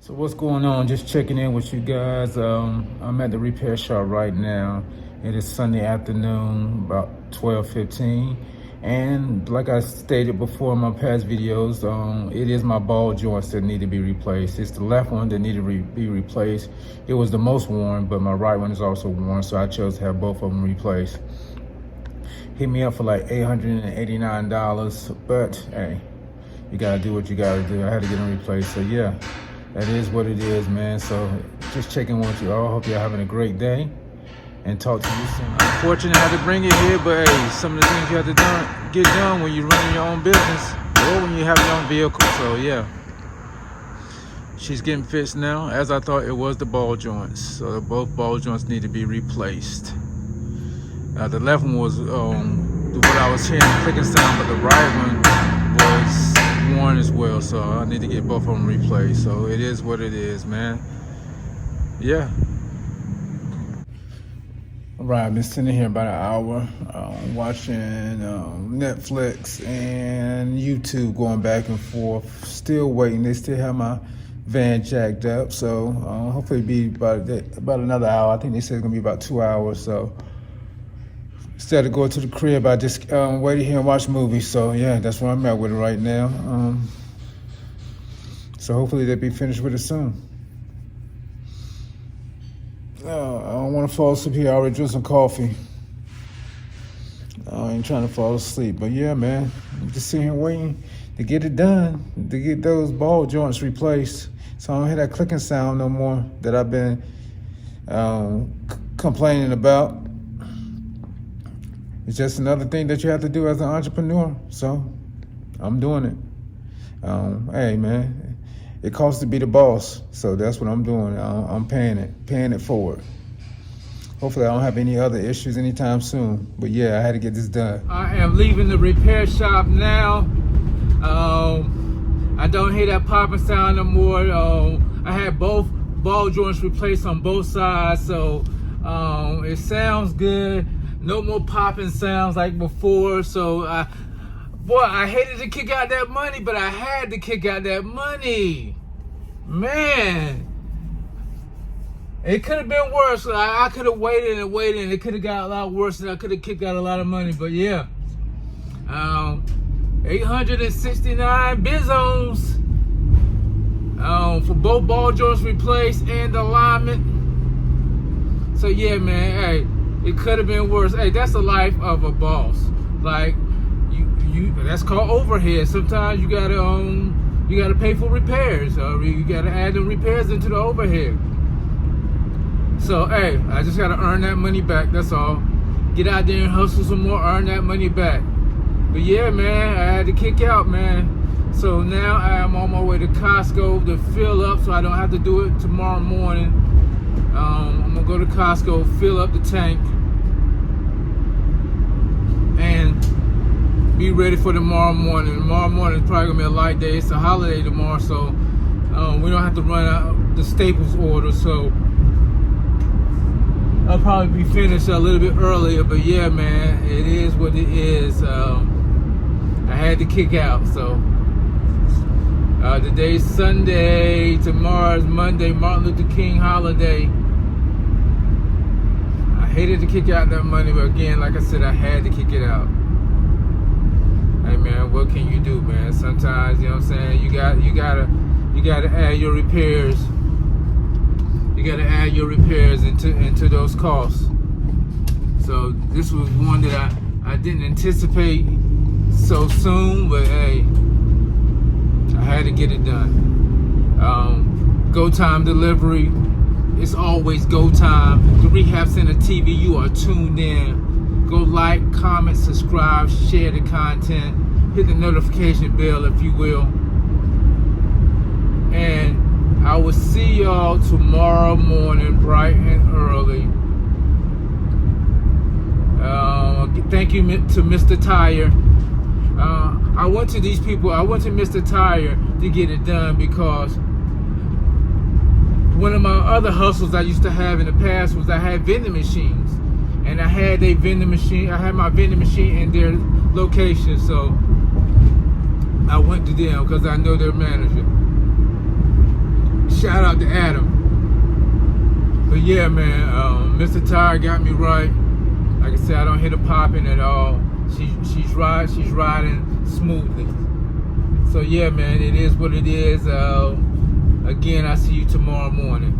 So what's going on? Just checking in with you guys. I'm at the repair shop right now. It is Sunday afternoon, about 12:15. And like I stated before in my past videos, it is my ball joints that need to be replaced. It's the left one that need to be replaced. It was the most worn, but my right one is also worn, so I chose to have both of them replaced. Hit me up for like $889, but hey, you gotta do what you gotta do. I had to get them replaced, so yeah. That is what it is, man. So just checking with you all. Hope you're having a great day and talk to you soon. Unfortunately, I had to bring it here, but hey, some of the things you have to get done when you're running your own business or when you have your own vehicle. So yeah, she's getting fixed now. As I thought, it was the ball joints. So both ball joints need to be replaced. The left one was what I was hearing the clicking sound, but the right one was worn as well, so I need to get both of them replaced. So it is what it is, man. Yeah. All right, I've been sitting here about an hour watching Netflix and YouTube, going back and forth, still waiting. They still have my van jacked up, so hopefully it'll be about another hour. I think they said it's gonna be about 2 hours, so instead of going to the crib, I just waited here and watched movies. So yeah, that's where I'm at with it right now. So hopefully they'll be finished with it soon. I don't want to fall asleep here. I already drank some coffee. I ain't trying to fall asleep, but yeah, man, I'm just sitting here waiting to get it done, to get those ball joints replaced, so I don't hear that clicking sound no more that I've been complaining about. It's just another thing that you have to do as an entrepreneur. So I'm doing it. Hey, man, it costs to be the boss. So that's what I'm doing. I'm paying it forward. Hopefully I don't have any other issues anytime soon. But yeah, I had to get this done. I am leaving the repair shop now. I don't hear that popping sound no more. I had both ball joints replaced on both sides. So it sounds good. No more popping sounds like before. So, boy, I hated to kick out that money, but I had to kick out that money. Man, it could have been worse. I could have waited and waited, and it could have got a lot worse, and I could have kicked out a lot of money. But yeah, 869 bizos for both ball joints replaced and alignment. So yeah, man, hey. It could have been worse. Hey, that's the life of a boss. Like you that's called overhead. Sometimes you gotta pay for repairs, or you gotta add the repairs into the overhead. So hey, I just gotta earn that money back. That's all. Get out there and hustle some more, earn that money back. But yeah, man, I had to kick out, man. So now I am on my way to Costco to fill up, so I don't have to do it tomorrow morning. I'm gonna go to Costco, fill up the tank, and be ready for tomorrow morning. Tomorrow morning is probably gonna be a light day. It's a holiday tomorrow, so we don't have to run out the staples order. So I'll probably be finished a little bit earlier. But yeah, man, it is what it is. I had to kick out. So today's Sunday, tomorrow's Monday, Martin Luther King holiday. I hated to kick out that money, but again, like I said, I had to kick it out. Hey man, what can you do, man? Sometimes, you know what I'm saying, you gotta add your repairs. You gotta add your repairs into those costs. So this was one that I didn't anticipate so soon, but hey, I had to get it done. Go time delivery. It's always go time. The Rehab Center TV, you are tuned in. Go like, comment, subscribe, share the content. Hit the notification bell if you will. And I will see y'all tomorrow morning, bright and early. Thank you to Mr. Tire. I went to Mr. Tire to get it done because one of my other hustles I used to have in the past was I had vending machines. And I had my vending machine in their location, so I went to them because I know their manager. Shout out to Adam. But yeah, man, Mr. Tire got me right. Like I said, I don't hear the popping at all. She's riding smoothly. So yeah, man, it is what it is. Again, I see you tomorrow morning.